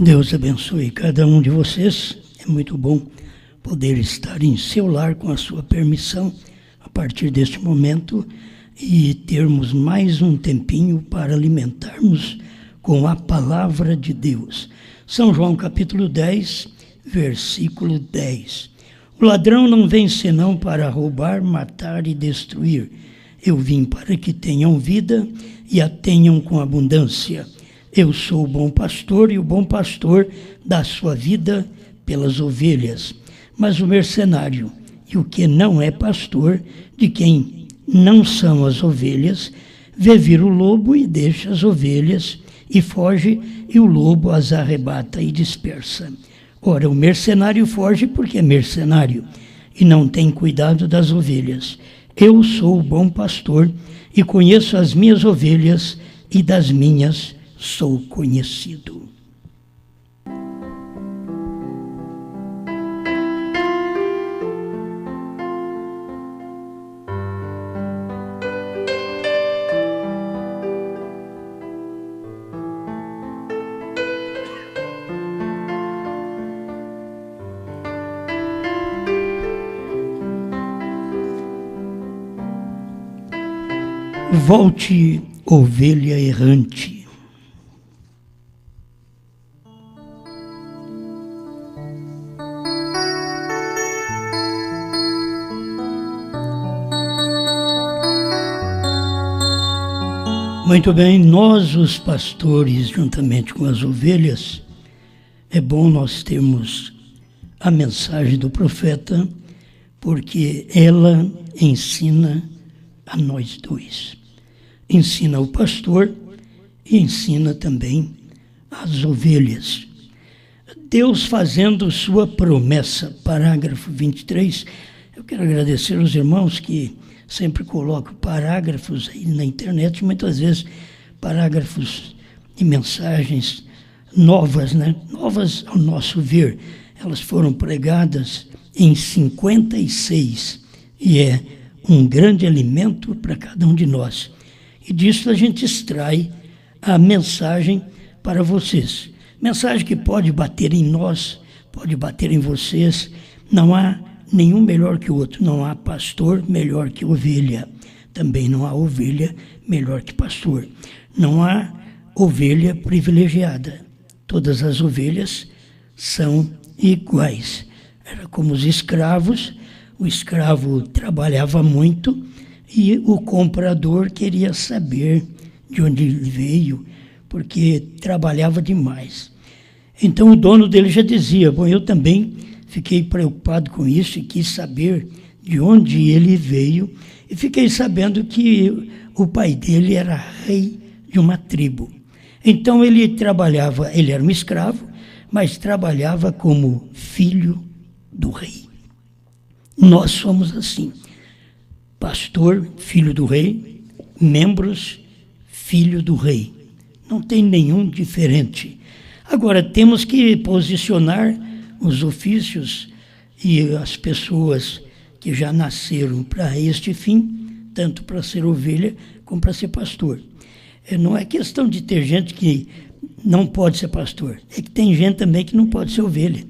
Deus abençoe cada um de vocês. É muito bom poder estar em seu lar com a sua permissão a partir deste momento e termos mais um tempinho para alimentarmos com a palavra de Deus. São João capítulo 10, versículo 10. O ladrão não vem senão para roubar, matar e destruir. Eu vim para que tenham vida e a tenham com abundância. Eu sou o bom pastor e o bom pastor dá sua vida pelas ovelhas. Mas o mercenário e o que não é pastor, de quem não são as ovelhas, vê vir o lobo e deixa as ovelhas e foge, e o lobo as arrebata e dispersa. Ora, o mercenário foge porque é mercenário e não tem cuidado das ovelhas. Eu sou o bom pastor e conheço as minhas ovelhas e das minhas sou conhecido. Volte, ovelha errante. Muito bem, nós os pastores, juntamente com as ovelhas, é bom nós termos a mensagem do profeta, porque ela ensina a nós dois. Ensina o pastor e ensina também as ovelhas. Deus fazendo sua promessa, parágrafo 23. Eu quero agradecer aos irmãos que sempre colocam parágrafos aí na internet, muitas vezes parágrafos e mensagens novas, né? Novas ao nosso ver. Elas foram pregadas em 56 e é um grande alimento para cada um de nós. E disso a gente extrai a mensagem para vocês. Mensagem que pode bater em nós, pode bater em vocês. Não há nenhum melhor que o outro. Não há pastor melhor que ovelha. Também não há ovelha melhor que pastor. Não há ovelha privilegiada. Todas as ovelhas são iguais. Era como os escravos. O escravo trabalhava muito e o comprador queria saber de onde ele veio, porque trabalhava demais. Então o dono dele já dizia, bom, eu também fiquei preocupado com isso e quis saber de onde ele veio, e fiquei sabendo que o pai dele era rei de uma tribo. Então ele trabalhava, ele era um escravo, mas trabalhava como filho do rei. Nós somos assim, pastor, filho do rei, membros, filho do rei. Não tem nenhum diferente. Agora, temos que posicionar os ofícios e as pessoas que já nasceram para este fim, tanto para ser ovelha como para ser pastor. Não é questão de ter gente que não pode ser pastor, é que tem gente também que não pode ser ovelha.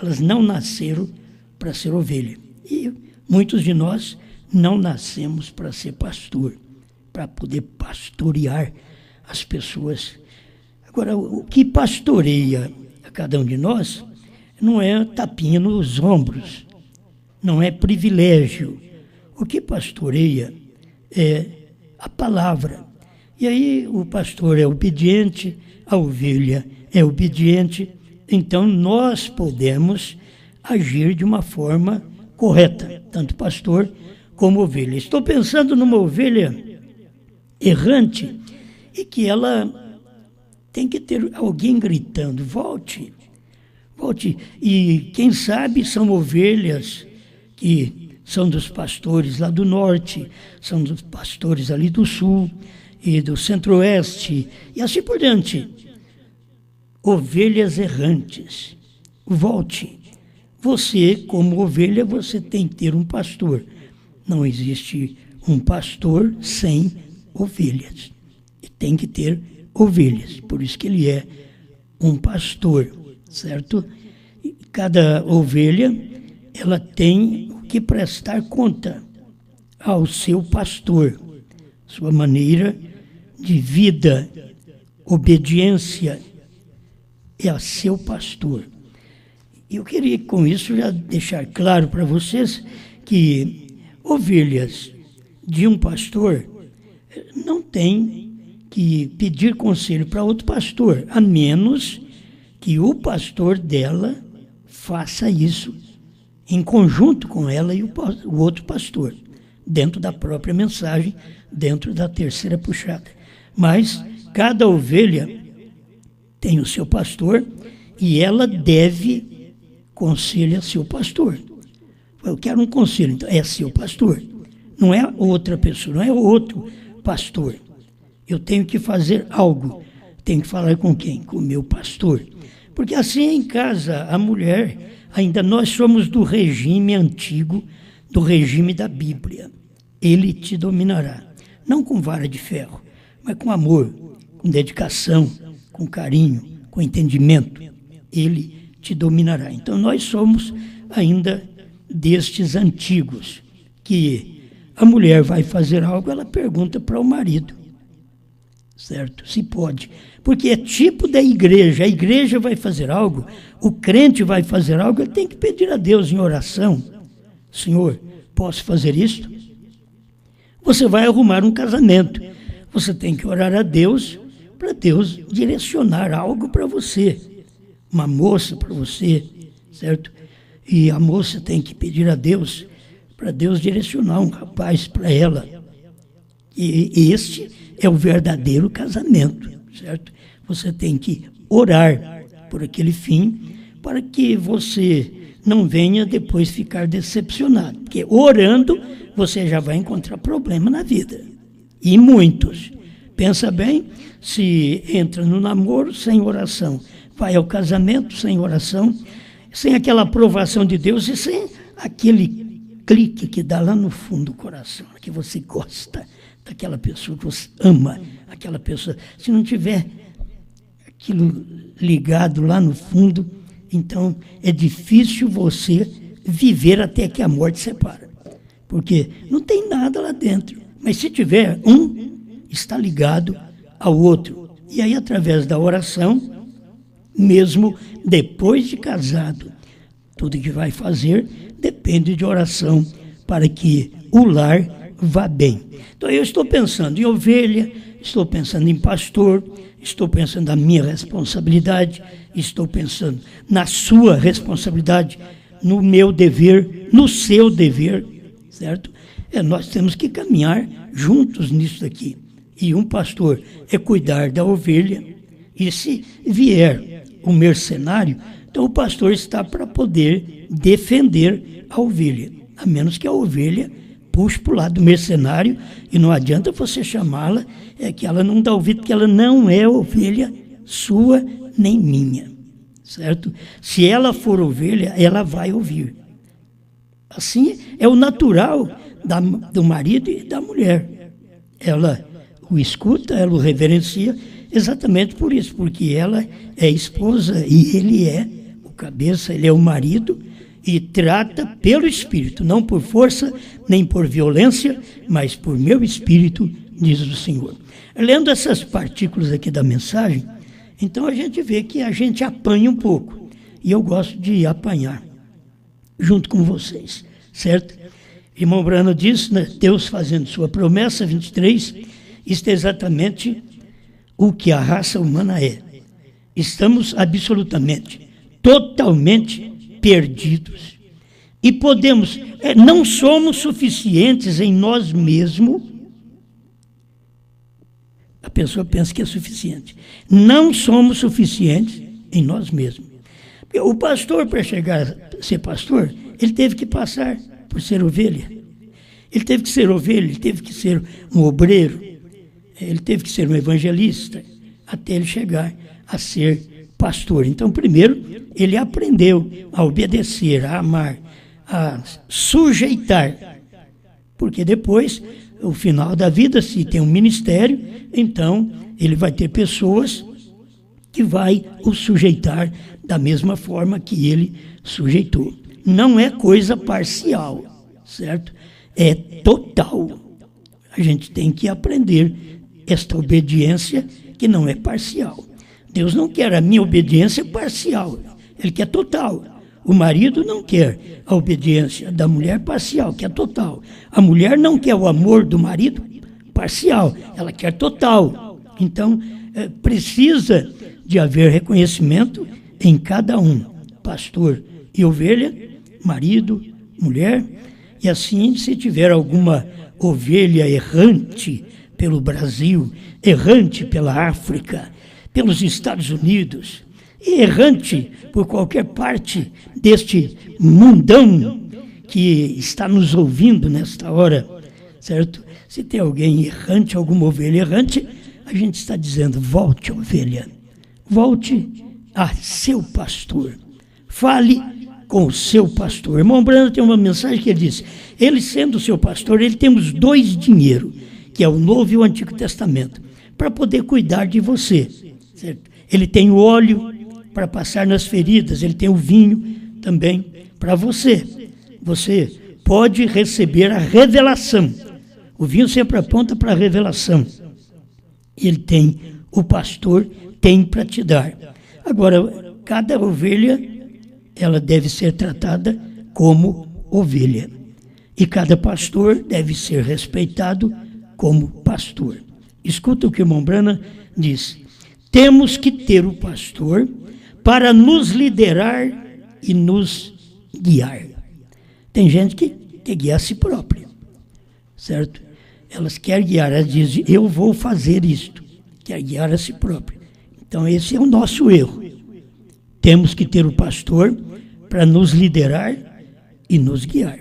Elas não nasceram para ser ovelha. E muitos de nós não nascemos para ser pastor, para poder pastorear as pessoas. Agora, o que pastoreia a cada um de nós não é tapinha nos ombros, não é privilégio. O que pastoreia é a palavra. E aí o pastor é obediente, a ovelha é obediente, então nós podemos agir de uma forma correta, tanto pastor como ovelha. Estou pensando numa ovelha errante e que ela tem que ter alguém gritando, volte, volte. E quem sabe são ovelhas que são dos pastores lá do norte, são dos pastores ali do sul e do centro-oeste e assim por diante. Ovelhas errantes, volte. Você, como ovelha, você tem que ter um pastor. Não existe um pastor sem ovelhas. E tem que ter ovelhas. Por isso que ele é um pastor, certo? Cada ovelha, ela tem que prestar conta ao seu pastor, sua maneira de vida, obediência é a seu pastor. Eu queria com isso já deixar claro para vocês que ovelhas de um pastor não tem que pedir conselho para outro pastor, a menos que o pastor dela faça isso em conjunto com ela e o outro pastor, dentro da própria mensagem, dentro da terceira puxada. Mas cada ovelha tem o seu pastor e ela deve conselho a seu pastor. Eu quero um conselho, então é seu pastor, não é outra pessoa, não é outro pastor. Eu tenho que fazer algo, tenho que falar com quem? Com o meu pastor. Porque assim em casa, a mulher, ainda nós somos do regime antigo, do regime da Bíblia. Ele te dominará, não com vara de ferro, mas com amor, com dedicação, com carinho, com entendimento. Ele te dominará. Então nós somos ainda destes antigos, que a mulher vai fazer algo, ela pergunta para o marido, certo? Se pode. Porque é tipo da igreja, a igreja vai fazer algo, o crente vai fazer algo, ele tem que pedir a Deus em oração. Senhor, posso fazer isto? Você vai arrumar um casamento, você tem que orar a Deus, para Deus direcionar algo para você, uma moça para você, certo? E a moça tem que pedir a Deus, para Deus direcionar um rapaz para ela. E este é o verdadeiro casamento, certo? Você tem que orar por aquele fim, para que você não venha depois ficar decepcionado. Porque orando, você já vai encontrar problema na vida. E muitos. Pensa bem, se entra no namoro sem oração, vai ao casamento sem oração, sem aquela aprovação de Deus e sem aquele clique que dá lá no fundo do coração, que você gosta daquela pessoa, que você ama aquela pessoa. Se não tiver aquilo ligado lá no fundo, então é difícil você viver até que a morte separa. Porque não tem nada lá dentro. Mas se tiver, um está ligado ao outro. E aí, através da oração, mesmo depois de casado, tudo que vai fazer depende de oração para que o lar vá bem. Então eu estou pensando em ovelha, estou pensando em pastor, estou pensando na minha responsabilidade, estou pensando na sua responsabilidade, no meu dever, no seu dever, certo? Nós temos que caminhar juntos nisso daqui. E um pastor é cuidar da ovelha, e se vier um mercenário, então o pastor está para poder defender a ovelha, a menos que a ovelha puxe para o lado do mercenário, e não adianta você chamá-la, que ela não dá ouvido, porque ela não é ovelha sua nem minha, certo? Se ela for ovelha, ela vai ouvir. Assim é o natural do marido e da mulher. Ela o escuta, ela o reverencia, exatamente por isso, porque ela é esposa e ele é o cabeça, ele é o marido, e trata pelo Espírito, não por força, nem por violência, mas por meu Espírito, diz o Senhor. Lendo essas partículas aqui da mensagem, então a gente vê que a gente apanha um pouco, e eu gosto de apanhar, junto com vocês, certo? Irmão Brano diz, né, Deus fazendo sua promessa, 23, isto é exatamente o que a raça humana é. Estamos absolutamente, totalmente perdidos. E podemos, não somos suficientes em nós mesmos. A pessoa pensa que é suficiente. Não somos suficientes em nós mesmos. O pastor, para chegar a ser pastor, ele teve que passar por ser ovelha. Ele teve que ser ovelha, ele teve que ser um obreiro, ele teve que ser um evangelista, até ele chegar a ser pastor. Então, primeiro, ele aprendeu a obedecer, a amar, a sujeitar, porque depois, no final da vida, se tem um ministério, então ele vai ter pessoas que vai o sujeitar da mesma forma que ele sujeitou. Não é coisa parcial, certo? É total. A gente tem que aprender esta obediência que não é parcial. Deus não quer a minha obediência parcial, Ele quer total. O marido não quer a obediência da mulher parcial, que é total. A mulher não quer o amor do marido parcial, ela quer total. Então, precisa de haver reconhecimento em cada um, pastor e ovelha, marido, mulher, e assim, se tiver alguma ovelha errante pelo Brasil, errante pela África, pelos Estados Unidos, e errante por qualquer parte deste mundão que está nos ouvindo nesta hora, certo? Se tem alguém errante, alguma ovelha errante, a gente está dizendo, volte, ovelha, volte a seu pastor, fale com o seu pastor. Irmão Brando tem uma mensagem que ele diz, ele sendo o seu pastor, ele tem os dois dinheiros, que é o Novo e o Antigo Testamento, para poder cuidar de você, certo? Ele tem o óleo para passar nas feridas, ele tem o vinho também para você. Você pode receber a revelação. O vinho sempre aponta para a revelação. Ele tem, o pastor tem para te dar. Agora, cada ovelha, ela deve ser tratada como ovelha. E cada pastor deve ser respeitado como pastor. Escuta o que o irmão Branham diz. Temos que ter o pastor para nos liderar e nos guiar. Tem gente que quer guiar a si própria, certo? Elas querem guiar, elas dizem, eu vou fazer isto, quer guiar a si própria. Então esse é o nosso erro. Temos que ter o pastor para nos liderar e nos guiar.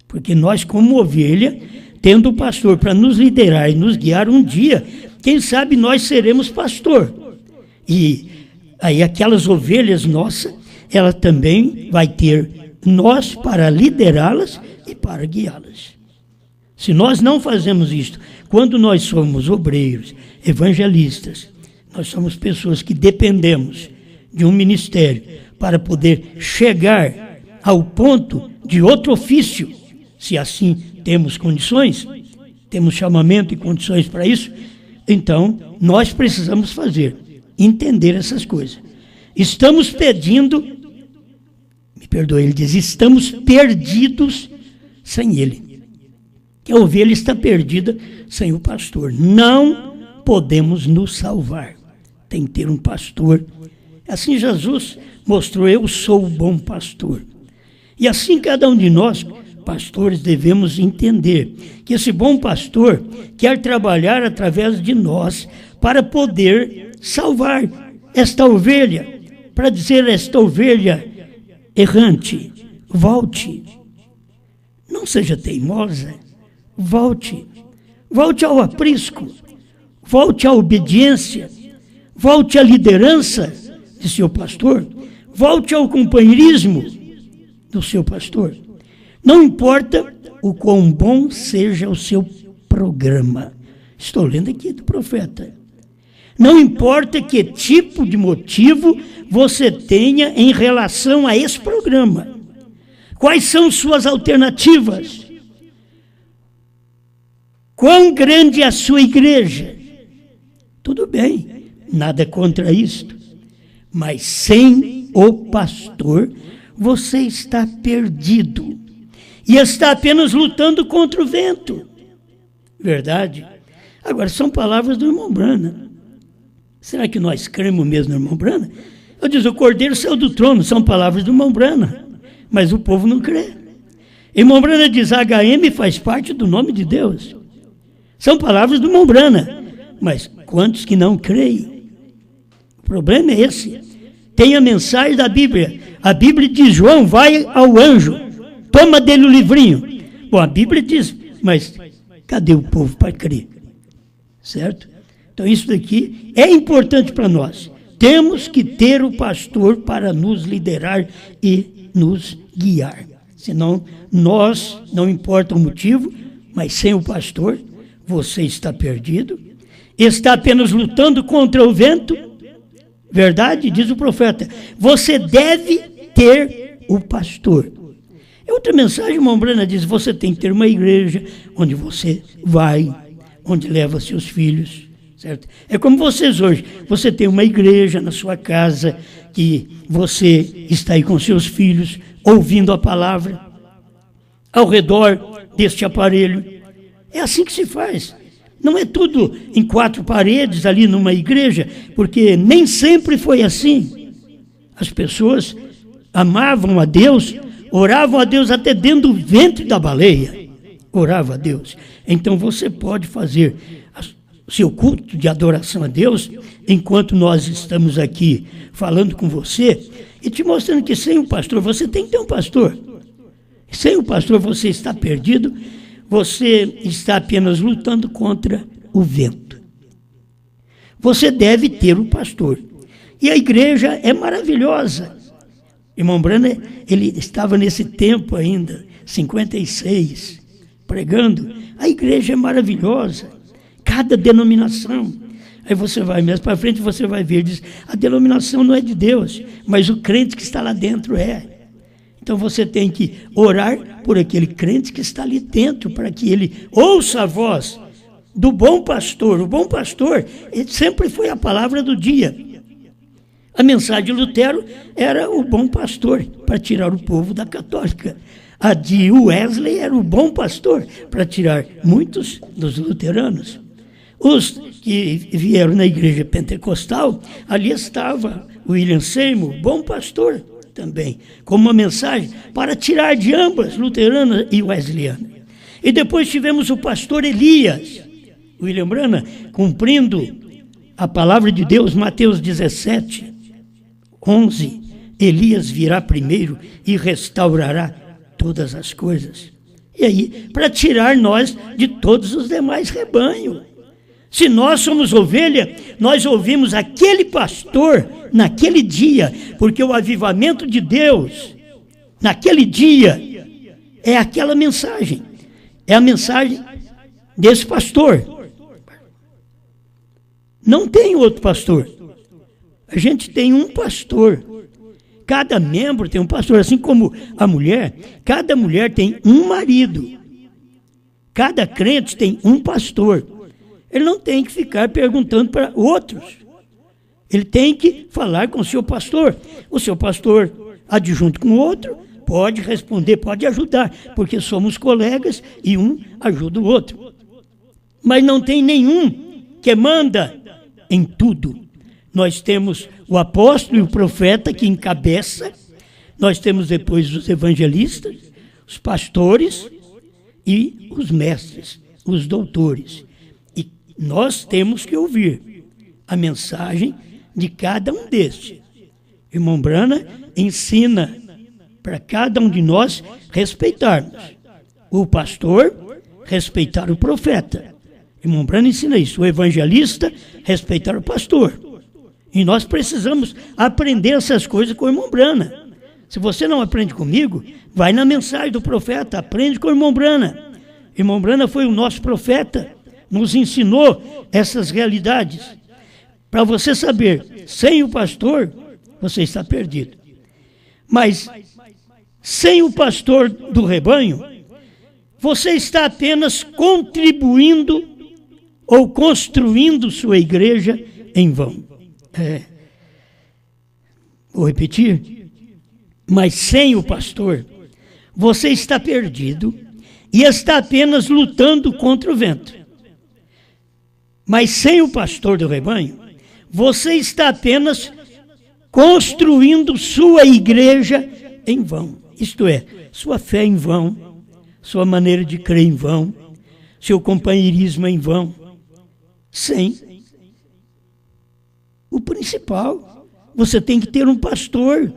Porque nós, como ovelha, tendo o pastor para nos liderar e nos guiar, um dia, quem sabe nós seremos pastor. E aí aquelas ovelhas nossas, ela também vai ter nós para liderá-las e para guiá-las. Se nós não fazemos isto, quando nós somos obreiros, evangelistas, nós somos pessoas que dependemos de um ministério para poder chegar ao ponto de outro ofício, se assim temos condições, temos chamamento e condições para isso, então nós precisamos entender essas coisas. Estamos pedindo, me perdoe, ele diz, estamos perdidos sem ele. Que a ovelha está perdida sem o pastor. Não podemos nos salvar. Tem que ter um pastor. Assim Jesus mostrou, eu sou o bom pastor. E assim cada um de nós, pastores, devemos entender que esse bom pastor quer trabalhar através de nós para poder salvar esta ovelha, para dizer a esta ovelha errante, volte, não seja teimosa, volte ao aprisco, volte à obediência, volte à liderança de seu pastor, volte ao companheirismo do seu pastor. Não importa o quão bom seja o seu programa. Estou lendo aqui do profeta. Não importa que tipo de motivo você tenha em relação a esse programa. Quais são suas alternativas? Quão grande é a sua igreja? Tudo bem, nada contra isto. Mas sem o pastor, você está perdido. E está apenas lutando contra o vento. Verdade? Agora, são palavras do irmão Branham. Será que nós cremos mesmo no irmão Branham? Eu digo, o cordeiro saiu do trono, são palavras do irmão Branham. Mas o povo não crê. Irmão Branham diz, HM faz parte do nome de Deus. São palavras do irmão Branham. Mas quantos que não creem? O problema é esse. Tem a mensagem da Bíblia. A Bíblia diz, João, vai ao anjo, toma dele o livrinho. Bom, a Bíblia diz, mas cadê o povo para crer? Certo? Então isso daqui é importante para nós. Temos que ter o pastor para nos liderar e nos guiar. Senão, nós, não importa o motivo, mas sem o pastor, você está perdido, está apenas lutando contra o vento Verdade? Diz o profeta. Você deve ter o pastor. E outra mensagem, irmão Brana, diz, você tem que ter uma igreja onde você vai, onde leva seus filhos, certo? É como vocês hoje, você tem uma igreja na sua casa, que você está aí com seus filhos, ouvindo a palavra, ao redor deste aparelho. É assim que se faz. Não é tudo em quatro paredes ali numa igreja, porque nem sempre foi assim. As pessoas amavam a Deus, oravam a Deus até dentro do ventre da baleia. Orava a Deus. Então você pode fazer o seu culto de adoração a Deus, enquanto nós estamos aqui falando com você, e te mostrando que sem um pastor, você tem que ter um pastor. Sem o pastor você está perdido, você está apenas lutando contra o vento. Você deve ter um pastor. E a igreja é maravilhosa. Irmão Brana, ele estava nesse tempo ainda, 56, pregando. A igreja é maravilhosa. Cada denominação. Aí você vai, mais para frente você vai ver, diz, a denominação não é de Deus, mas o crente que está lá dentro é. Então você tem que orar por aquele crente que está ali dentro, para que ele ouça a voz do bom pastor. O bom pastor sempre foi a palavra do dia. A mensagem de Lutero era o bom pastor para tirar o povo da católica. A de Wesley era o bom pastor para tirar muitos dos luteranos. Os que vieram na igreja pentecostal, ali estava William Seymour, bom pastor também, como uma mensagem para tirar de ambas, luterana e wesleyana. E depois tivemos o pastor Elias, William Brana, cumprindo a palavra de Deus, Mateus 17, 11, Elias virá primeiro e restaurará todas as coisas. E aí, para tirar nós de todos os demais rebanhos. Se nós somos ovelha, nós ouvimos aquele pastor naquele dia, porque o avivamento de Deus, naquele dia, é aquela mensagem. É a mensagem desse pastor. Não tem outro pastor. A gente tem um pastor. Cada membro tem um pastor, assim como a mulher. Cada mulher tem um marido. Cada crente tem um pastor. Ele não tem que ficar perguntando para outros. Ele tem que falar com o seu pastor. O seu pastor, adjunto com o outro, pode responder, pode ajudar, porque somos colegas e um ajuda o outro. Mas não tem nenhum que manda em tudo. Nós temos o apóstolo e o profeta que encabeça, nós temos depois os evangelistas, os pastores e os mestres, os doutores. E nós temos que ouvir a mensagem de cada um destes. Irmão Brana ensina para cada um de nós respeitarmos o pastor, respeitar o profeta. Irmão Brana ensina isso, o evangelista, respeitar o pastor. E nós precisamos aprender essas coisas com o irmão Brana. Se você não aprende comigo, vai na mensagem do profeta, aprende com o irmão Brana. Irmão Brana foi o nosso profeta, nos ensinou essas realidades. Para você saber, sem o pastor, você está perdido. Mas, sem o pastor do rebanho, você está apenas contribuindo ou construindo sua igreja em vão. Vou repetir. Mas sem o pastor, você está perdido e está apenas lutando contra o vento. Mas sem o pastor do rebanho, você está apenas construindo sua igreja em vão. Isto é, sua fé em vão, sua maneira de crer em vão, seu companheirismo em vão, sem o principal. Você tem que ter um pastor.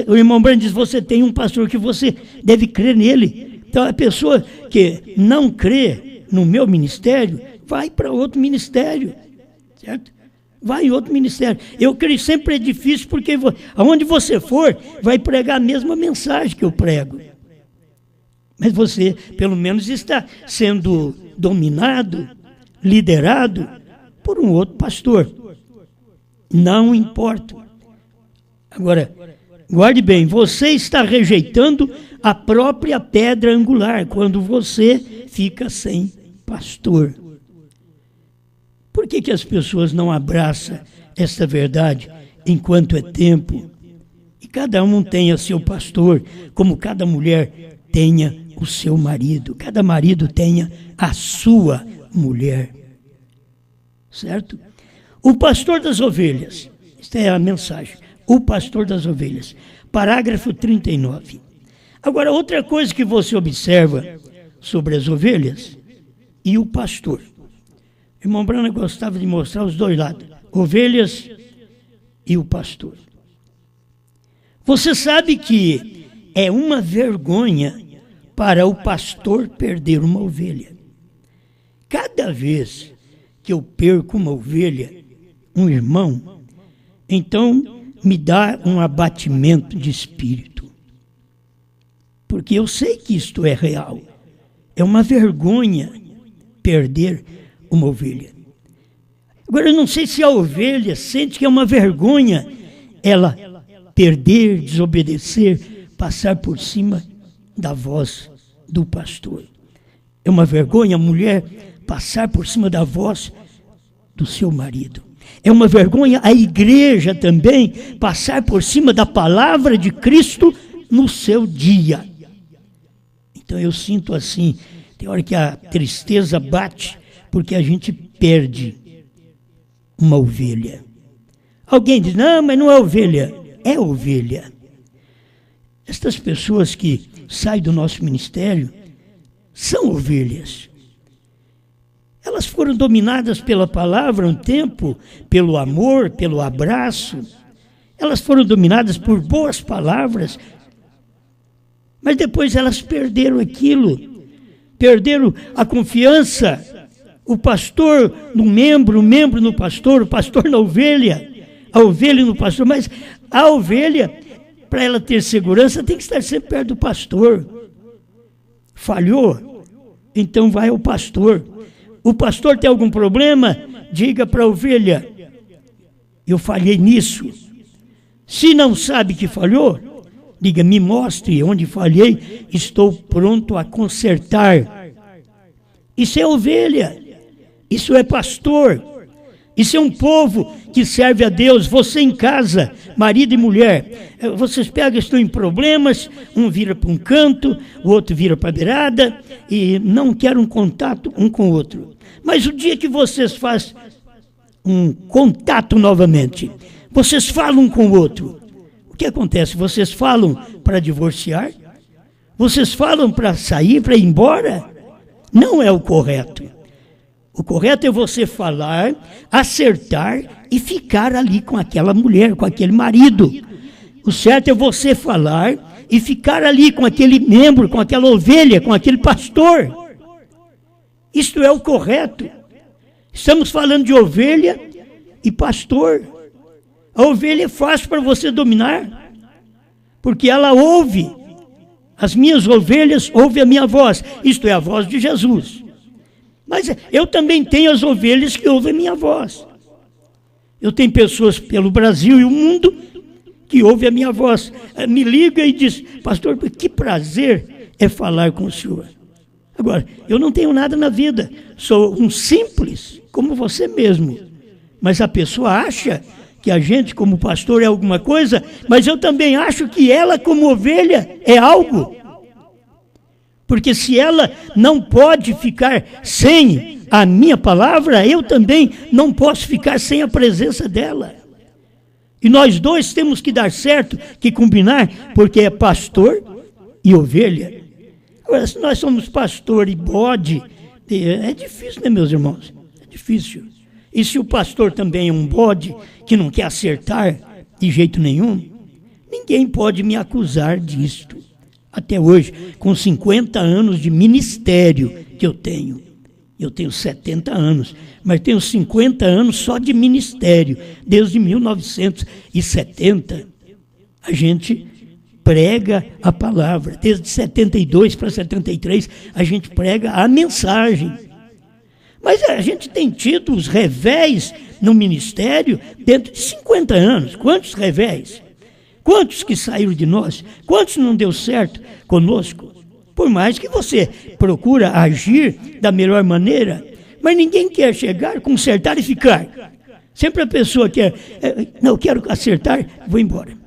O irmão Brana diz, você tem um pastor que você deve crer nele. Então a pessoa que não crê no meu ministério, vai para outro ministério, certo? Vai em outro ministério. Eu creio sempre é difícil, porque aonde você for, vai pregar a mesma mensagem que eu prego. Mas você, pelo menos, está sendo dominado, liderado por um outro pastor. Não importa. Agora, guarde bem, você está rejeitando a própria pedra angular quando você fica sem pastor. Por que as pessoas não abraçam esta verdade enquanto é tempo? E cada um tenha seu pastor, como cada mulher tenha o seu marido, cada marido tenha a sua mulher. Certo? O pastor das ovelhas, esta é a mensagem, o pastor das ovelhas, parágrafo 39. Agora, outra coisa que você observa sobre as ovelhas e o pastor. O irmão Branham gostava de mostrar os dois lados, ovelhas e o pastor. Você sabe que é uma vergonha para o pastor perder uma ovelha. Cada vez que eu perco uma ovelha, um irmão, então me dá um abatimento de espírito. Porque eu sei que isto é real. É uma vergonha perder uma ovelha. Agora, eu não sei se a ovelha sente que é uma vergonha ela perder, desobedecer, passar por cima da voz do pastor. É uma vergonha a mulher passar por cima da voz do seu marido. É uma vergonha a igreja também passar por cima da palavra de Cristo no seu dia. Então eu sinto assim, tem hora que a tristeza bate porque a gente perde uma ovelha. Alguém diz, não, mas não é ovelha. É ovelha. Estas pessoas que saem do nosso ministério são ovelhas. Elas foram dominadas pela palavra um tempo, pelo amor, pelo abraço. Elas foram dominadas por boas palavras, mas depois elas perderam aquilo, perderam a confiança. O pastor no membro, o membro no pastor, o pastor na ovelha, a ovelha no pastor. Mas a ovelha, para ela ter segurança, tem que estar sempre perto do pastor. Falhou? Então vai ao pastor. O pastor tem algum problema? Diga para a ovelha, eu falhei nisso. Se não sabe que falhou, diga, me mostre onde falhei, estou pronto a consertar. Isso é ovelha. Isso é pastor, isso é um povo que serve a Deus. Você em casa, marido e mulher, vocês pegam, estão em problemas, um vira para um canto, o outro vira para a beirada e não querem um contato um com o outro. Mas o dia que vocês fazem um contato novamente, vocês falam um com o outro, o que acontece? Vocês falam para divorciar? Vocês falam para sair, para ir embora? Não é o correto. O correto é você falar, acertar e ficar ali com aquela mulher, com aquele marido. O certo é você falar e ficar ali com aquele membro, com aquela ovelha, com aquele pastor. Isto é o correto. Estamos falando de ovelha e pastor. A ovelha é fácil para você dominar, porque ela ouve. As minhas ovelhas ouvem a minha voz. Isto é a voz de Jesus. Mas eu também tenho as ovelhas que ouvem a minha voz. Eu tenho pessoas pelo Brasil e o mundo que ouvem a minha voz. Me liga e diz, pastor, que prazer é falar com o senhor. Agora, eu não tenho nada na vida, sou um simples, como você mesmo. Mas a pessoa acha que a gente como pastor é alguma coisa, mas eu também acho que ela como ovelha é algo. Porque se ela não pode ficar sem a minha palavra, eu também não posso ficar sem a presença dela. E nós dois temos que dar certo, que combinar, porque é pastor e ovelha. Agora, se nós somos pastor e bode, é difícil, né, meus irmãos? É difícil. E se o pastor também é um bode que não quer acertar de jeito nenhum, ninguém pode me acusar disto. Até hoje, com 50 anos de ministério que eu tenho 70 anos, mas tenho 50 anos só de ministério. Desde 1970, a gente prega a palavra. Desde 72 para 73, a gente prega a mensagem. Mas a gente tem tido os revés no ministério dentro de 50 anos. Quantos revés? Quantos que saíram de nós? Quantos não deu certo conosco? Por mais que você procura agir da melhor maneira, mas ninguém quer chegar, consertar e ficar. Sempre a pessoa quer, não, eu quero acertar, vou embora.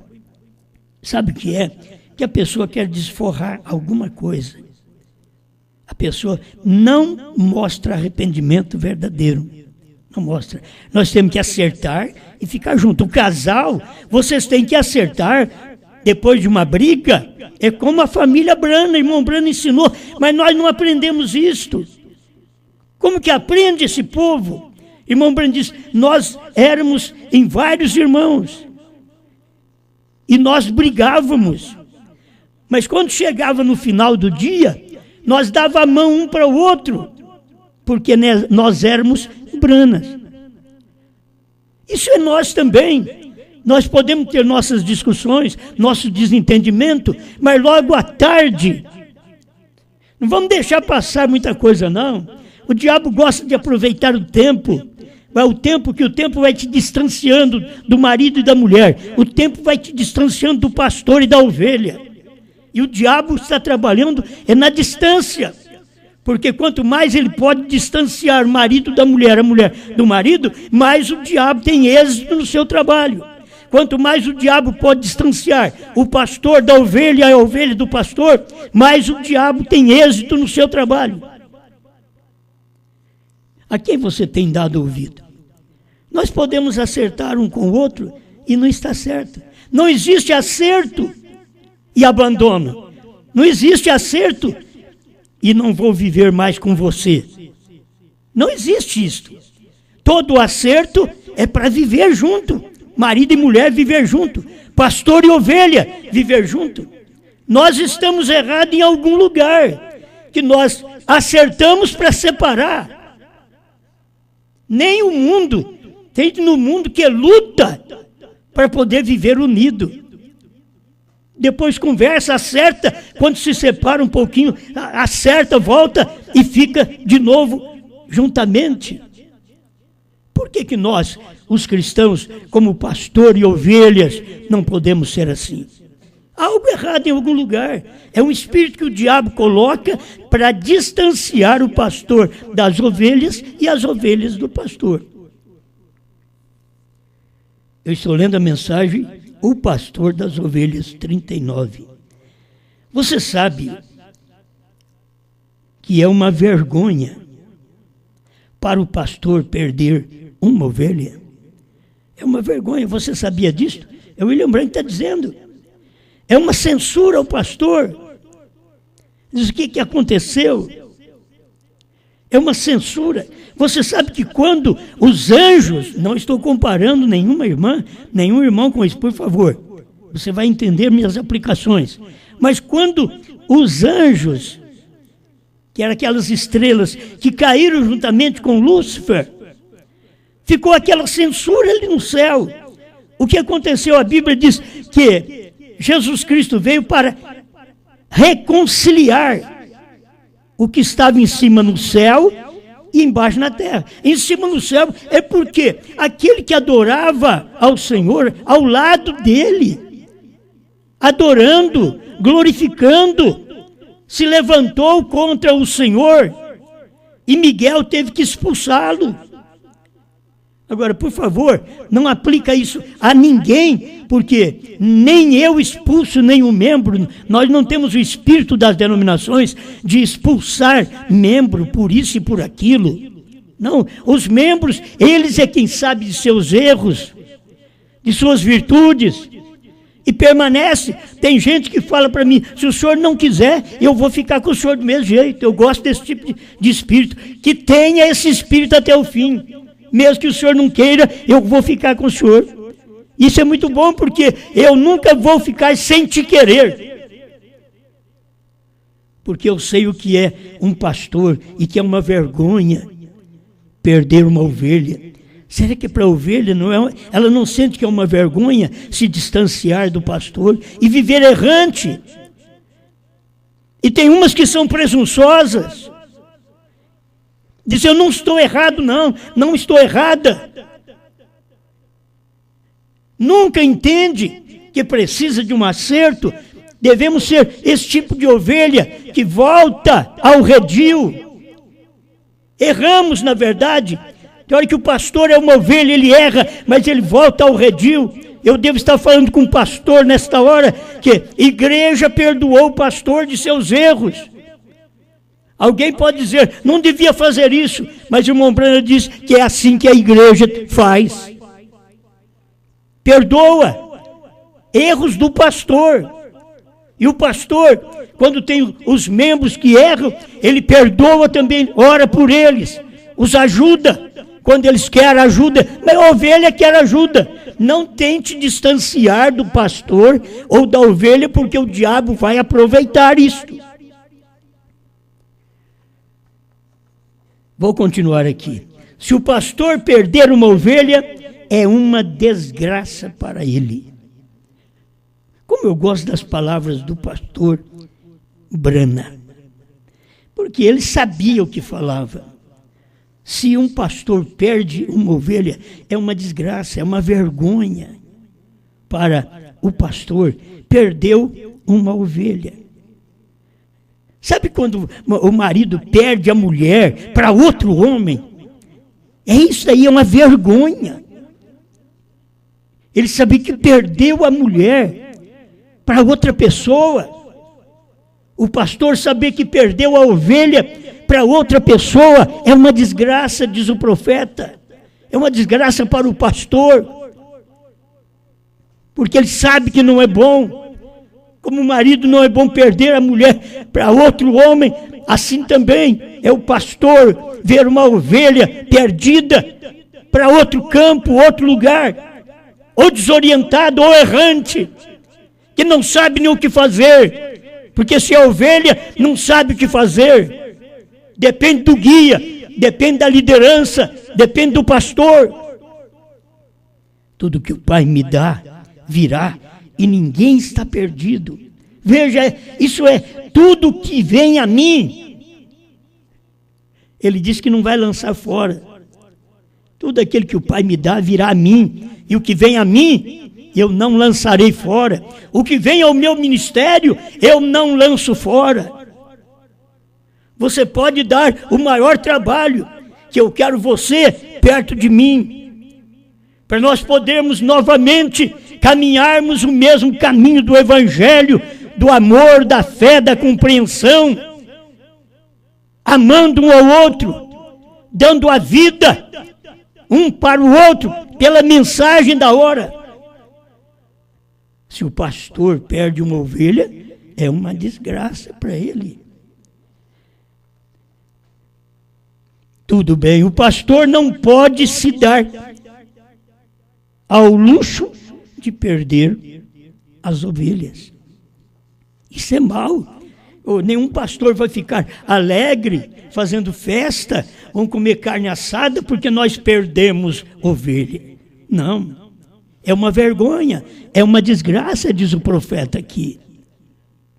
Sabe o que é? Que a pessoa quer desforrar alguma coisa. A pessoa não mostra arrependimento verdadeiro. Não mostra. Nós temos que acertar e ficar junto. O casal, vocês têm que acertar depois de uma briga. É como a família Brana, irmão Brana ensinou, mas nós não aprendemos isto. Como que aprende esse povo? Irmão Brana diz, nós éramos em vários irmãos. E nós brigávamos. Mas quando chegava no final do dia, nós dava a mão um para o outro, porque nós éramos Branas. Isso é nós também. Nós podemos ter nossas discussões, nosso desentendimento, mas logo à tarde, não vamos deixar passar muita coisa não. O diabo gosta de aproveitar o tempo. O tempo vai te distanciando do marido e da mulher. O tempo vai te distanciando do pastor e da ovelha. E o diabo está trabalhando na distância. Porque quanto mais ele pode distanciar o marido da mulher, a mulher do marido, mais o diabo tem êxito no seu trabalho. Quanto mais o diabo pode distanciar o pastor da ovelha e a ovelha do pastor, mais o diabo tem êxito no seu trabalho. A quem você tem dado ouvido? Nós podemos acertar um com o outro e não está certo. Não existe acerto e abandono. Não existe acerto e não vou viver mais com você. Não existe isto. Todo acerto é para viver junto. Marido e mulher viver junto. Pastor e ovelha viver junto. Nós estamos errados em algum lugar, que nós acertamos para separar. Nem o mundo, tem no mundo que luta para poder viver unido. Depois conversa, acerta, quando se separa um pouquinho, acerta, volta e fica de novo juntamente. Por que nós, os cristãos, como pastor e ovelhas, não podemos ser assim? Há algo errado em algum lugar. É um espírito que o diabo coloca para distanciar o pastor das ovelhas e as ovelhas do pastor. Eu estou lendo a mensagem O Pastor das Ovelhas 39. Você sabe que é uma vergonha para o pastor perder uma ovelha? É uma vergonha, você sabia disso? É o William Branco que está dizendo. É uma censura ao pastor. Diz o que aconteceu? É uma censura. Você sabe que quando os anjos, não estou comparando nenhuma irmã, nenhum irmão com isso, por favor. Você vai entender minhas aplicações. Mas quando os anjos, que eram aquelas estrelas que caíram juntamente com Lúcifer, ficou aquela censura ali no céu. O que aconteceu? A Bíblia diz que Jesus Cristo veio para reconciliar o que estava em cima no céu e embaixo na terra. Em cima no céu é porque aquele que adorava ao Senhor, ao lado dele, adorando, glorificando, se levantou contra o Senhor e Miguel teve que expulsá-lo. Agora, por favor, não aplica isso a ninguém, porque nem eu expulso nenhum membro. Nós não temos o espírito das denominações de expulsar membro por isso e por aquilo. Não, os membros, eles é quem sabe de seus erros, de suas virtudes, e permanece. Tem gente que fala para mim, se o senhor não quiser, eu vou ficar com o senhor do mesmo jeito. Eu gosto desse tipo de espírito, que tenha esse espírito até o fim. Mesmo que o senhor não queira, eu vou ficar com o senhor. Isso é muito bom, porque eu nunca vou ficar sem te querer. Porque eu sei o que é um pastor e que é uma vergonha perder uma ovelha. Será que para a ovelha ela não sente que é uma vergonha se distanciar do pastor e viver errante? E tem umas que são presunçosas. Diz, eu não estou errado, não estou errada. Nunca entende que precisa de um acerto. Devemos ser esse tipo de ovelha que volta ao redil. Erramos, na verdade. Tem hora que o pastor é uma ovelha, ele erra, mas ele volta ao redil. Eu devo estar falando com o pastor nesta hora, que a igreja perdoou o pastor de seus erros. Alguém pode dizer, não devia fazer isso, mas o irmão Branham diz que é assim que a igreja faz. Perdoa erros do pastor. E o pastor, quando tem os membros que erram, ele perdoa também, ora por eles, os ajuda. Quando eles querem ajuda, mas a ovelha quer ajuda. Não tente distanciar do pastor ou da ovelha, porque o diabo vai aproveitar isto. Vou continuar aqui. Se o pastor perder uma ovelha, é uma desgraça para ele. Como eu gosto das palavras do pastor Branham, porque ele sabia o que falava. Se um pastor perde uma ovelha, é uma desgraça, é uma vergonha para o pastor. Perdeu uma ovelha. Sabe quando o marido perde a mulher para outro homem? Isso aí é uma vergonha. Ele sabia que perdeu a mulher para outra pessoa. O pastor saber que perdeu a ovelha para outra pessoa é uma desgraça, diz o profeta. É uma desgraça para o pastor. Porque ele sabe que não é bom. Como o marido não é bom perder a mulher para outro homem, assim também é o pastor ver uma ovelha perdida para outro campo, outro lugar, ou desorientado, ou errante, que não sabe nem o que fazer. Porque se a ovelha não sabe o que fazer, depende do guia, depende da liderança, depende do pastor. Tudo que o Pai me dá virá e ninguém está perdido. Veja, isso é tudo que vem a mim. Ele diz que não vai lançar fora. Tudo aquele que o Pai me dá virá a mim, e o que vem a mim, eu não lançarei fora. O que vem ao meu ministério, eu não lanço fora. Você pode dar o maior trabalho, que eu quero você perto de mim, para nós podermos novamente caminharmos o mesmo caminho do Evangelho, do amor, da fé, da compreensão, amando um ao outro, dando a vida um para o outro, pela mensagem da hora. Se o pastor perde uma ovelha, é uma desgraça para ele. Tudo bem, o pastor não pode se dar ao luxo de perder as ovelhas. Isso é mal. Nenhum pastor vai ficar alegre, fazendo festa, vão comer carne assada porque nós perdemos ovelha. Não. É uma vergonha, é uma desgraça, diz o profeta aqui,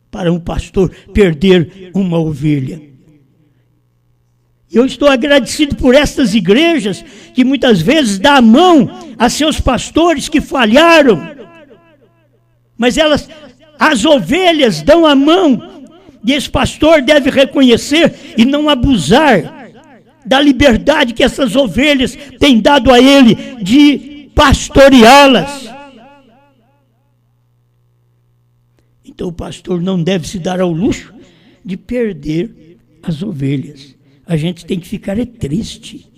para um pastor perder uma ovelha. Eu estou agradecido por estas igrejas que muitas vezes dão a mão a seus pastores que falharam, mas as ovelhas dão a mão, e esse pastor deve reconhecer e não abusar da liberdade que essas ovelhas têm dado a ele de pastoreá-las. Então o pastor não deve se dar ao luxo de perder as ovelhas. A gente tem que ficar triste.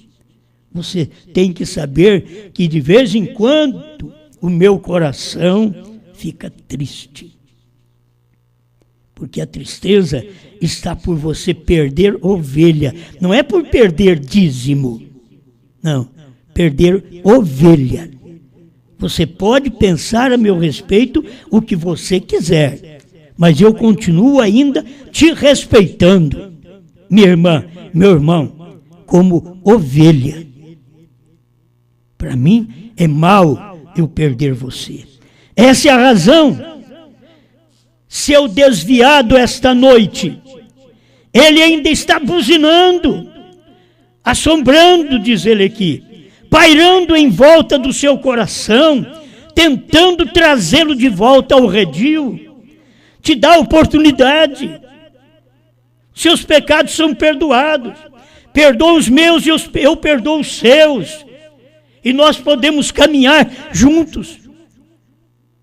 Você tem que saber que de vez em quando o meu coração fica triste. Porque a tristeza está por você perder ovelha. Não é por perder dízimo. Não, perder ovelha. Você pode pensar a meu respeito o que você quiser, mas eu continuo ainda te respeitando, minha irmã, meu irmão, como ovelha. Para mim é mal eu perder você. Essa é a razão. Se eu desviado esta noite, ele ainda está buzinando. assombrando, diz ele aqui, pairando em volta do seu coração, tentando trazê-lo de volta ao redil. Te dá oportunidade. Seus pecados são perdoados. Perdoa os meus e eu perdoo os seus. E nós podemos caminhar juntos.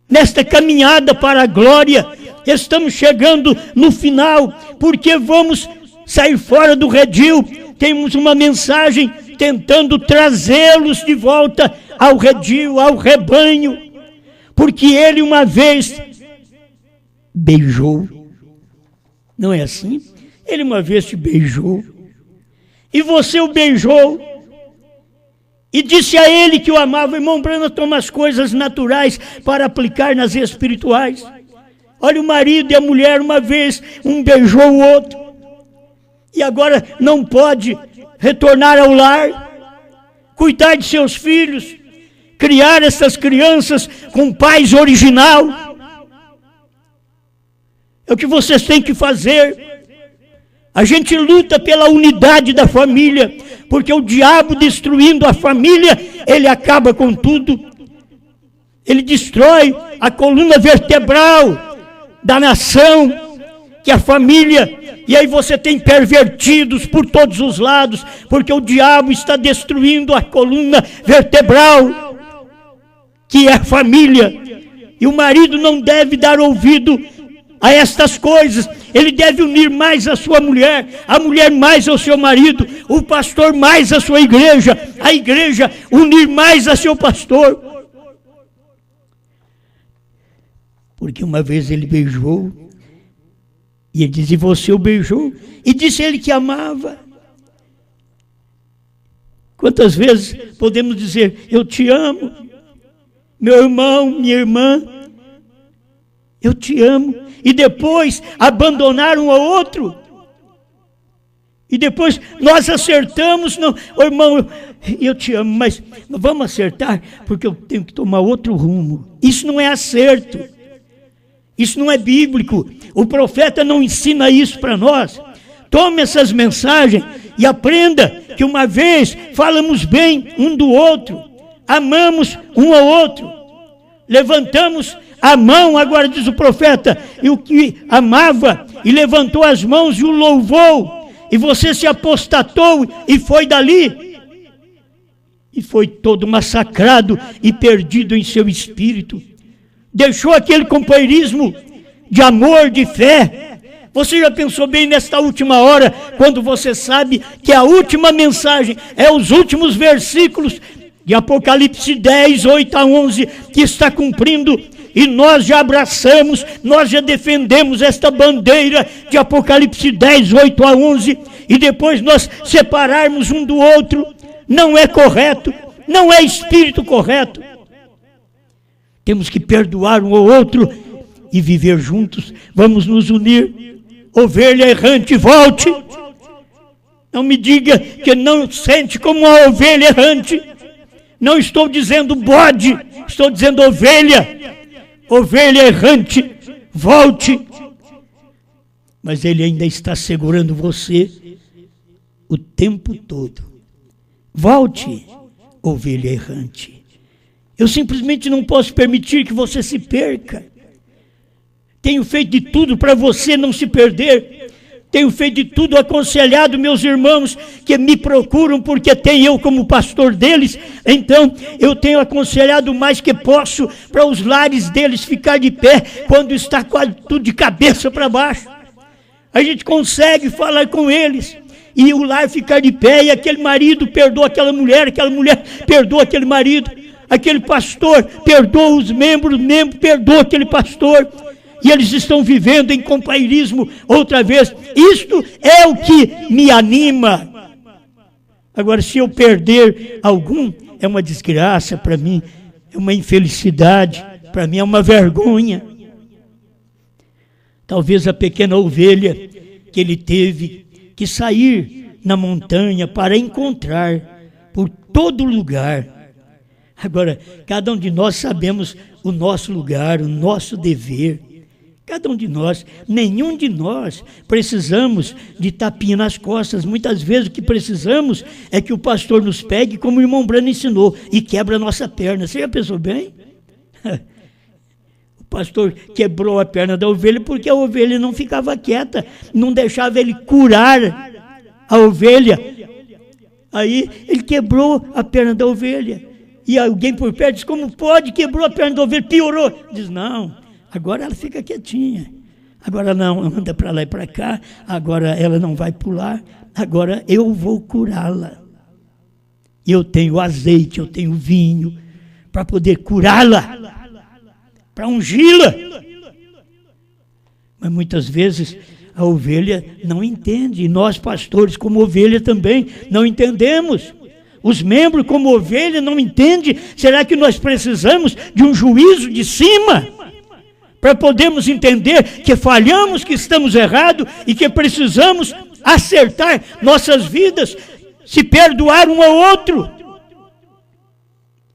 Nesta caminhada para a glória, estamos chegando no final, porque vamos sair fora do redil. Temos uma mensagem tentando trazê-los de volta ao redil, ao rebanho, porque ele uma vez beijou. Não é assim? Ele uma vez te beijou, e você o beijou, e disse a ele que o amava. Irmão Branham toma as coisas naturais para aplicar nas espirituais. Olha, o marido e a mulher, uma vez, um beijou o outro, e agora não pode retornar ao lar, cuidar de seus filhos, criar essas crianças com pais original. É o que vocês têm que fazer. A gente luta pela unidade da família, porque o diabo, destruindo a família, ele acaba com tudo. Ele destrói a coluna vertebral da nação, que é a família. E aí você tem pervertidos por todos os lados, porque o diabo está destruindo a coluna vertebral, que é a família. E o marido não deve dar ouvido a estas coisas. Ele deve unir mais a sua mulher, a mulher mais ao seu marido, o pastor mais a sua igreja, a igreja unir mais a seu pastor. Porque uma vez ele beijou, e ele disse, e você o beijou? E disse ele que amava. Quantas vezes podemos dizer, eu te amo, meu irmão, minha irmã, eu te amo, e depois abandonar um ao outro? E depois nós acertamos, não, oh, irmão, eu te amo, mas vamos acertar, porque eu tenho que tomar outro rumo. Isso não é acerto. Isso não é bíblico. O profeta não ensina isso para nós. Tome essas mensagens e aprenda que uma vez falamos bem um do outro, amamos um ao outro, levantamos a mão, agora diz o profeta, e o que amava e levantou as mãos e o louvou, e você se apostatou e foi dali, e foi todo massacrado e perdido em seu espírito. Deixou aquele companheirismo de amor, de fé. Você já pensou bem nesta última hora, quando você sabe que a última mensagem é os últimos versículos de Apocalipse 10, 8 a 11, que está cumprindo, e nós já abraçamos, nós já defendemos esta bandeira de Apocalipse 10, 8 a 11, e depois nós separarmos um do outro, não é correto, não é espírito correto. Temos que perdoar um ao outro e viver juntos. Vamos nos unir. Ovelha errante, volte. Não me diga que não sente como uma ovelha errante. Não estou dizendo bode, estou dizendo ovelha. Ovelha errante, volte. Mas ele ainda está segurando você o tempo todo. Volte, ovelha errante. Eu simplesmente não posso permitir que você se perca. Tenho feito de tudo para você não se perder. Tenho feito de tudo, aconselhado meus irmãos que me procuram porque tem eu como pastor deles. Então eu tenho aconselhado o mais que posso para os lares deles ficar de pé quando está quase tudo de cabeça para baixo. A gente consegue falar com eles e o lar ficar de pé, e aquele marido perdoa aquela mulher perdoa aquele marido, aquele pastor perdoa os membros, o membro perdoa aquele pastor. E eles estão vivendo em companheirismo outra vez. Isto é o que me anima. Agora, se eu perder algum, é uma desgraça para mim, é uma infelicidade, para mim é uma vergonha. Talvez a pequena ovelha que ele teve que sair na montanha para encontrar por todo lugar. Agora, cada um de nós sabemos o nosso lugar, o nosso dever. Cada um de nós, nenhum de nós precisamos de tapinha nas costas. Muitas vezes o que precisamos é que o pastor nos pegue, como o irmão Brano ensinou, e quebra a nossa perna. Você já pensou bem? O pastor quebrou a perna da ovelha porque a ovelha não ficava quieta, não deixava ele curar a ovelha. Aí ele quebrou a perna da ovelha. E alguém por perto diz: como pode? Quebrou a perna da ovelha, piorou. Diz: não, agora ela fica quietinha. Agora não, anda para lá e para cá. Agora ela não vai pular. Agora eu vou curá-la. Eu tenho azeite, eu tenho vinho para poder curá-la, para ungí-la. Mas muitas vezes a ovelha não entende. E nós, pastores, como ovelha também, não entendemos. Os membros, como ovelha, não entendem. Será que nós precisamos de um juízo de cima para podermos entender que falhamos, que estamos errados e que precisamos acertar nossas vidas, se perdoar um ao outro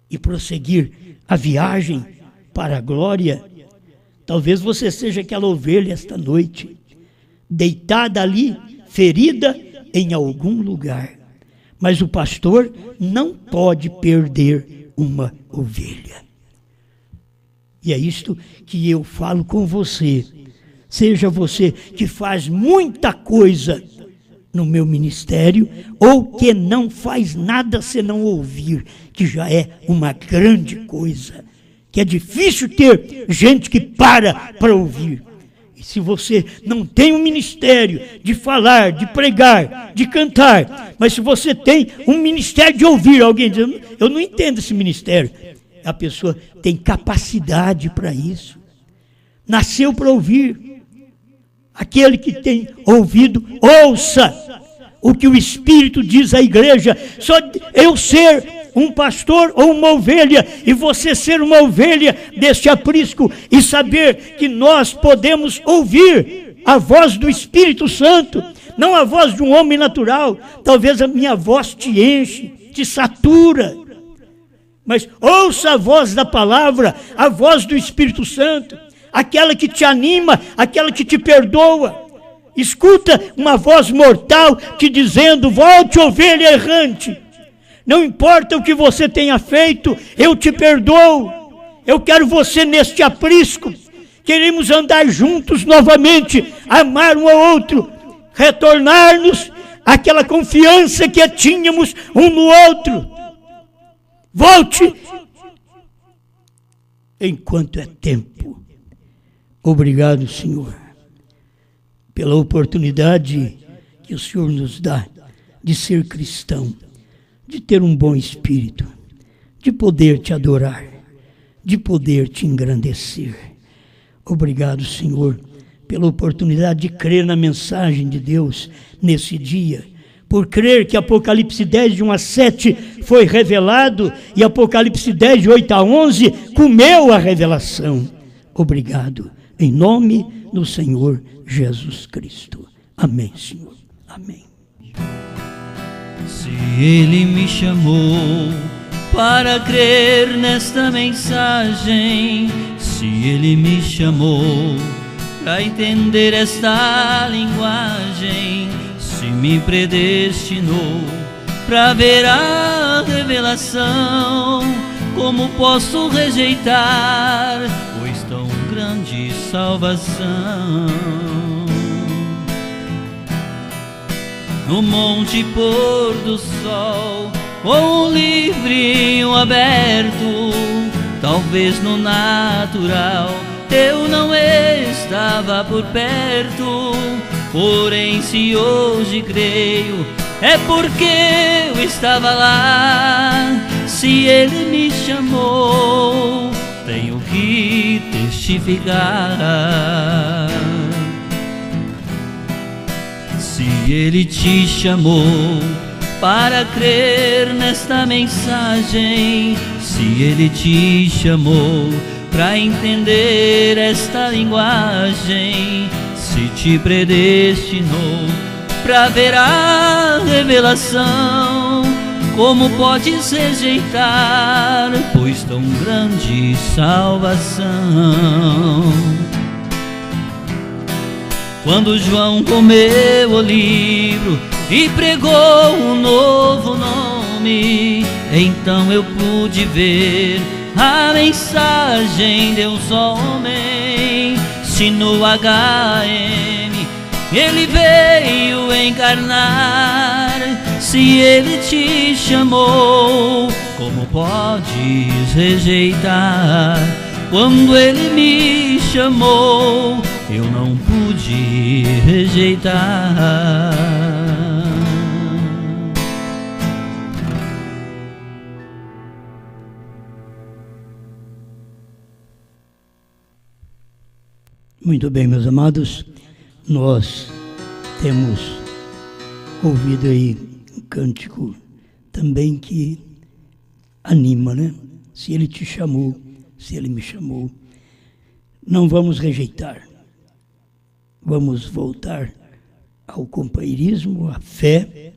e prosseguir a viagem para a glória? Talvez você seja aquela ovelha esta noite, deitada ali, ferida em algum lugar. Mas o pastor não pode perder uma ovelha. E é isto que eu falo com você. Seja você que faz muita coisa no meu ministério, ou que não faz nada senão ouvir, que já é uma grande coisa. Que é difícil ter gente que para ouvir. E se você não tem um ministério de falar, de pregar, de cantar, mas se você tem um ministério de ouvir, alguém diz: eu não entendo esse ministério. A pessoa tem capacidade para isso. Nasceu para ouvir. Aquele que tem ouvido, ouça o que o Espírito diz à igreja. Só eu ser um pastor ou uma ovelha, e você ser uma ovelha deste aprisco, e saber que nós podemos ouvir a voz do Espírito Santo, não a voz de um homem natural. Talvez a minha voz te enche, te satura, mas ouça a voz da palavra, a voz do Espírito Santo, aquela que te anima, aquela que te perdoa. Escuta uma voz mortal te dizendo: volte, ovelha errante. Não importa o que você tenha feito, eu te perdoo. Eu quero você neste aprisco. Queremos andar juntos novamente, amar um ao outro, retornar-nos àquela confiança que tínhamos um no outro. Volte enquanto é tempo. Obrigado, Senhor, pela oportunidade que o Senhor nos dá de ser cristão, de ter um bom espírito, de poder te adorar, de poder te engrandecer. Obrigado, Senhor, pela oportunidade de crer na mensagem de Deus nesse dia, por crer que Apocalipse 10, de 1 a 7 foi revelado, e Apocalipse 10, de 8 a 11 comeu a revelação. Obrigado, em nome do Senhor Jesus Cristo. Amém, Senhor. Amém. Se Ele me chamou para crer nesta mensagem, se Ele me chamou para entender esta linguagem, se me predestinou para ver a revelação, como posso rejeitar, pois tão grande salvação? No monte pôr do sol, ou um livrinho aberto, talvez no natural eu não estava por perto. Porém, se hoje creio, é porque eu estava lá. Se Ele me chamou, tenho que testificar. Se Ele te chamou para crer nesta mensagem, se Ele te chamou para entender esta linguagem, se te predestinou para ver a revelação, como podes rejeitar, pois tão grande salvação? quando João comeu o livro e pregou um novo nome, então eu pude ver a mensagem de um só homem. Se no HM ele veio encarnar, se ele te chamou, como podes rejeitar? Quando ele me chamou, eu não pude rejeitar. Muito bem, meus amados, nós temos ouvido aí um cântico também que anima, né? Se ele te chamou, se ele me chamou, não vamos rejeitar. Vamos voltar ao companheirismo, à fé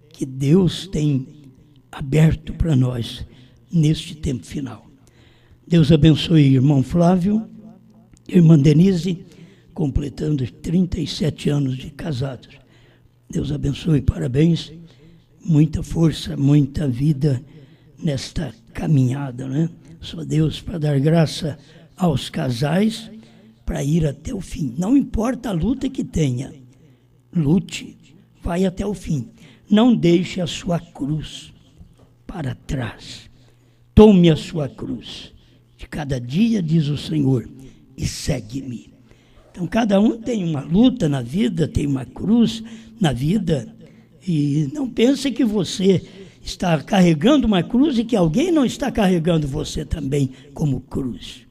que Deus tem aberto para nós neste tempo final. Deus abençoe o irmão Flávio, irmã Denise, completando 37 anos de casados. Deus abençoe, parabéns, muita força, muita vida nesta caminhada, né? Só Deus para dar graça aos casais para ir até o fim. Não importa a luta que tenha, lute, vai até o fim. Não deixe a sua cruz para trás. Tome a sua cruz de cada dia, diz o Senhor, e segue-me. Então, cada um tem uma luta na vida, tem uma cruz na vida, e não pense que você está carregando uma cruz e que alguém não está carregando você também como cruz.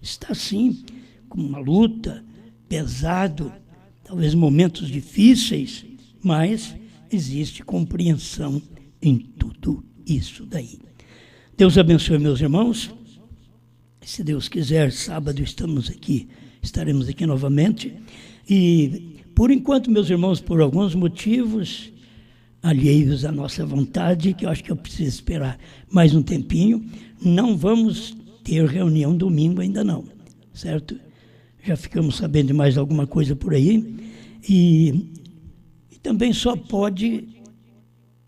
Está sim, com uma luta, pesado, talvez momentos difíceis, mas existe compreensão em tudo isso daí. Deus abençoe, meus irmãos. Se Deus quiser, sábado estaremos aqui novamente. E, por enquanto, meus irmãos, por alguns motivos alheios à nossa vontade, que eu acho que eu preciso esperar mais um tempinho, não vamos ter reunião domingo ainda não, certo? Já ficamos sabendo de mais alguma coisa por aí. E também só pode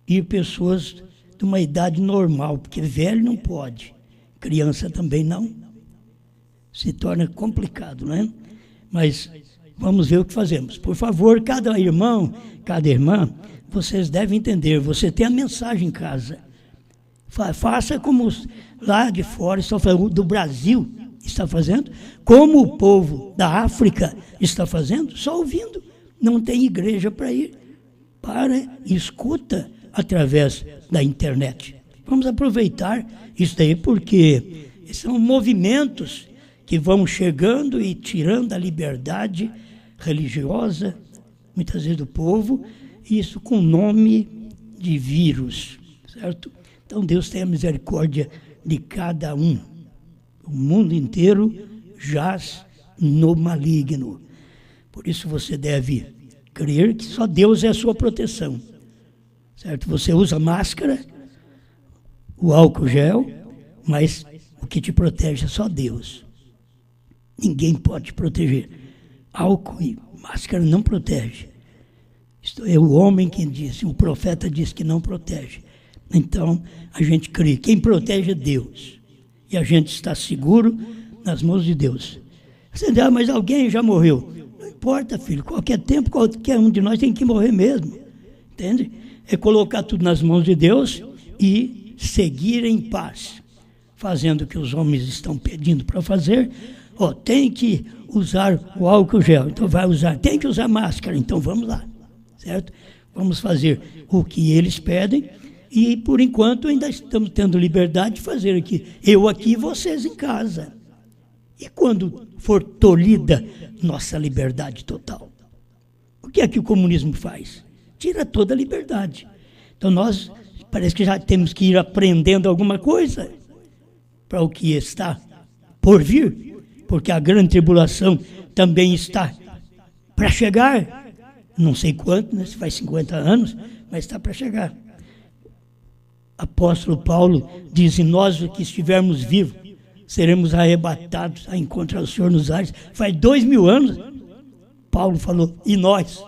ir pessoas de uma idade normal, porque velho não pode, criança também não. Se torna complicado, né? Mas vamos ver o que fazemos. Por favor, cada irmão, cada irmã, vocês devem entender, você tem a mensagem em casa. Faça como lá de fora, do Brasil está fazendo, como o povo da África está fazendo, só ouvindo. Não tem igreja para ir. Escuta através da internet. Vamos aproveitar isso daí, porque são movimentos que vão chegando e tirando a liberdade religiosa, muitas vezes do povo, isso com nome de vírus, certo? Então Deus tenha misericórdia de cada um. O mundo inteiro jaz no maligno. Por isso você deve crer que só Deus é a sua proteção, certo? Você usa máscara, o álcool gel, mas o que te protege é só Deus. Ninguém pode te proteger. Álcool e máscara não protege. Isto é o homem quem disse, o profeta disse que não protege. Então, a gente crê. Quem protege é Deus. E a gente está seguro nas mãos de Deus. Você diz, mas alguém já morreu. Não importa, filho. Qualquer tempo, qualquer um de nós tem que morrer mesmo. Entende? É colocar tudo nas mãos de Deus e seguir em paz. Fazendo o que os homens estão pedindo para fazer. Tem que usar o álcool gel, então vai usar. Tem que usar máscara, então vamos lá, certo? Vamos fazer o que eles pedem e, por enquanto, ainda estamos tendo liberdade de fazer aqui. Eu aqui e vocês em casa. E quando for tolhida nossa liberdade total? O que é que o comunismo faz? Tira toda a liberdade. Então nós parece que já temos que ir aprendendo alguma coisa para o que está por vir. Porque a grande tribulação também está para chegar. Não sei quanto, né? Se faz 50 anos, mas está para chegar. Apóstolo Paulo diz, nós que estivermos vivos, seremos arrebatados a encontrar o Senhor nos ares. Faz 2000 anos, Paulo falou, e nós?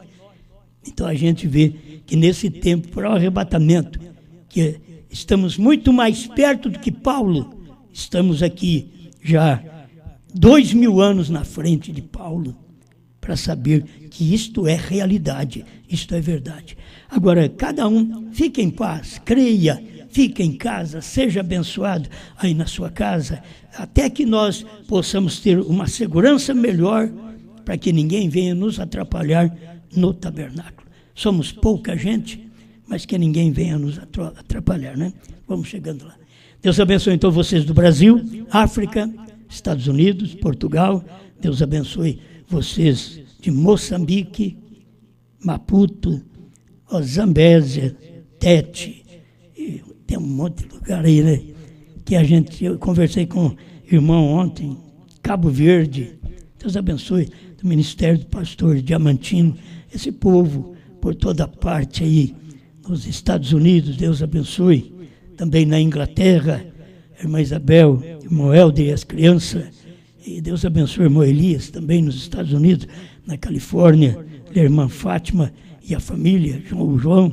Então a gente vê que nesse tempo, para o arrebatamento, que estamos muito mais perto do que Paulo, estamos aqui já 2000 anos na frente de Paulo, para saber que isto é realidade, isto é verdade. Agora, cada um fique em paz, creia, fique em casa, seja abençoado aí na sua casa, até que nós possamos ter uma segurança melhor, para que ninguém venha nos atrapalhar no tabernáculo. Somos pouca gente, mas que ninguém venha nos atrapalhar, né? Vamos chegando lá. Deus abençoe então vocês do Brasil, África, Estados Unidos, Portugal. Deus abençoe vocês de Moçambique, Maputo, Zambésia, Tete, e tem um monte de lugar aí, né? Que eu conversei com o irmão ontem, Cabo Verde. Deus abençoe do Ministério do Pastor Diamantino, esse povo por toda parte aí, nos Estados Unidos. Deus abençoe. Também na Inglaterra, a irmã Isabel, o irmão Helder e as crianças. E Deus abençoe o irmão Elias, também nos Estados Unidos, na Califórnia, a irmã Fátima e a família, o João,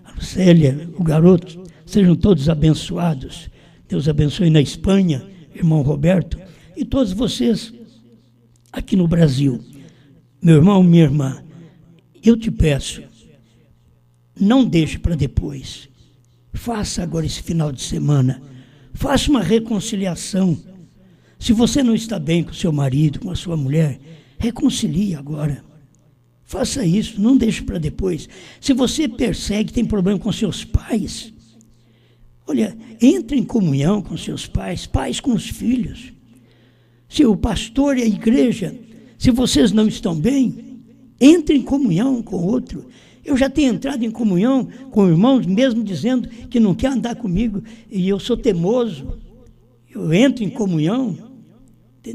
a Lucélia, o garoto, sejam todos abençoados. Deus abençoe na Espanha, irmão Roberto, e todos vocês aqui no Brasil. Meu irmão, minha irmã, eu te peço, não deixe para depois. Faça agora esse final de semana. Faça uma reconciliação. Se você não está bem com seu marido, com a sua mulher, reconcilie agora. Faça isso, não deixe para depois. Se você persegue, tem problema com seus pais, olha, entre em comunhão com seus pais, pais com os filhos. Se o pastor e a igreja, se vocês não estão bem, entre em comunhão com o outro. Eu já tenho entrado em comunhão com irmãos, mesmo dizendo que não quer andar comigo, e eu sou teimoso. Eu entro em comunhão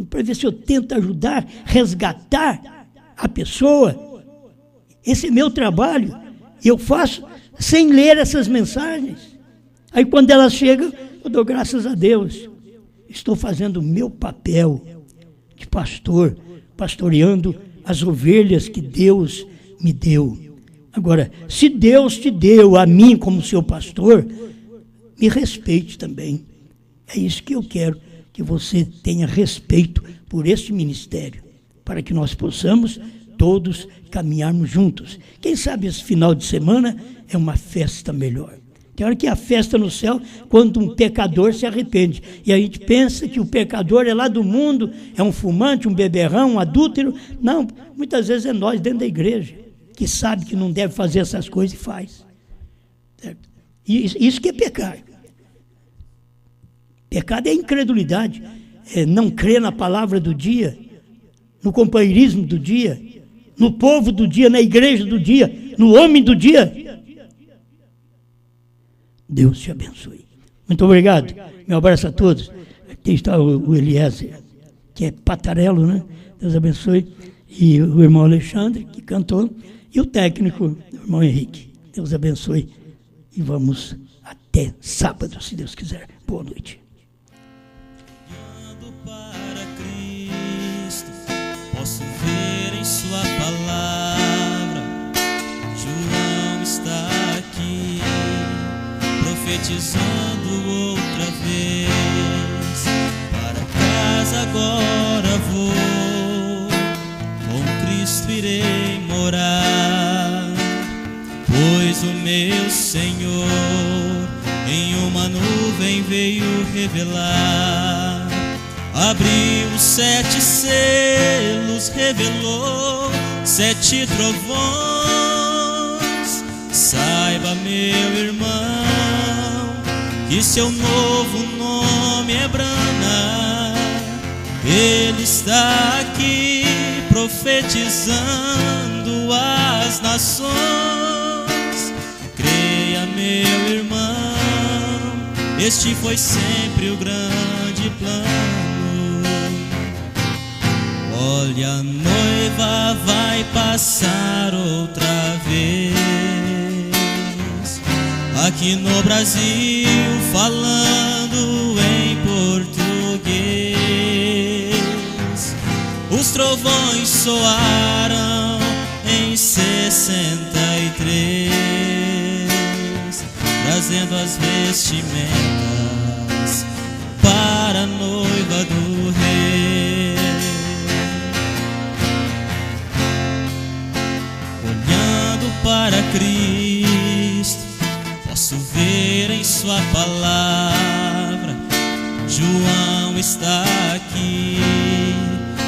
para ver se eu tento ajudar, resgatar a pessoa. Esse é meu trabalho. Eu faço sem ler essas mensagens. Aí quando elas chegam, eu dou graças a Deus. Estou fazendo o meu papel de pastor, pastoreando as ovelhas que Deus me deu. Agora, se Deus te deu a mim como seu pastor, me respeite também. É isso que eu quero, que você tenha respeito por este ministério, para que nós possamos todos caminharmos juntos. Quem sabe esse final de semana é uma festa melhor. Tem hora que a festa no céu, quando um pecador se arrepende. E a gente pensa que o pecador é lá do mundo, é um fumante, um beberrão, um adúltero. Não, muitas vezes é nós dentro da igreja, que sabe que não deve fazer essas coisas e faz. Certo? E isso que é pecar. Pecado é incredulidade, é não crer na palavra do dia, no companheirismo do dia, no povo do dia, na igreja do dia, no homem do dia. Deus te abençoe. Muito obrigado. Meu abraço a todos. Aqui está o Eliezer, que é patarelo, né? Deus abençoe. E o irmão Alexandre, que cantou. E o técnico, o irmão Henrique. Deus abençoe. E vamos até sábado, se Deus quiser. Boa noite. Olhando para Cristo, posso ver em sua palavra. João está aqui, profetizando outra vez. Para casa agora vou, com Cristo irei morar, pois o meu Senhor em uma nuvem veio revelar. Abriu 7 selos, revelou 7 trovões. Saiba, meu irmão, que seu novo nome é Brana. Ele está aqui profetizando as nações. Creia, meu irmão, este foi sempre o grande plano. Olha, a noiva vai passar outra vez aqui no Brasil, falando em português. Os trovões soaram 63, trazendo as vestimentas para a noiva do rei. Olhando para Cristo, posso ver em sua palavra. João está aqui,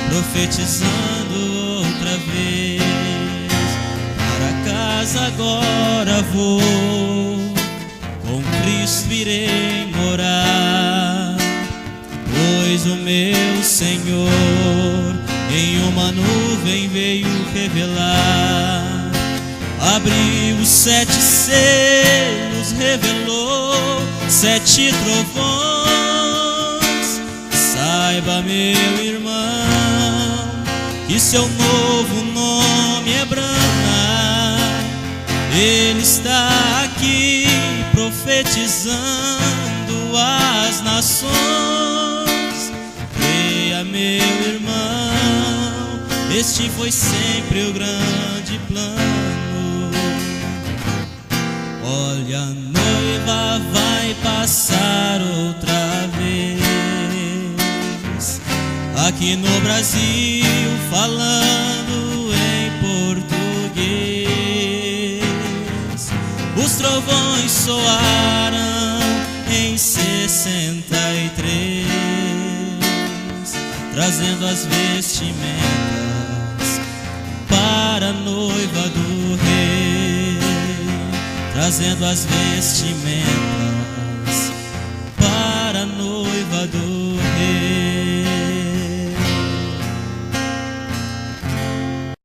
profetizando outra vez. Para casa agora vou, com Cristo irei morar, pois o meu Senhor em uma nuvem veio revelar. Abriu os 7 selos, revelou 7 trovões. Saiba, meu irmão, que seu novo nome é Brana. Ele está aqui profetizando às nações. Creia, meu irmão, este foi sempre o grande plano. Olha, a noiva vai passar outra vez, aqui no Brasil, falando em português. Os trovões soaram em 63, trazendo as vestimentas para a noiva do rei, trazendo as vestimentas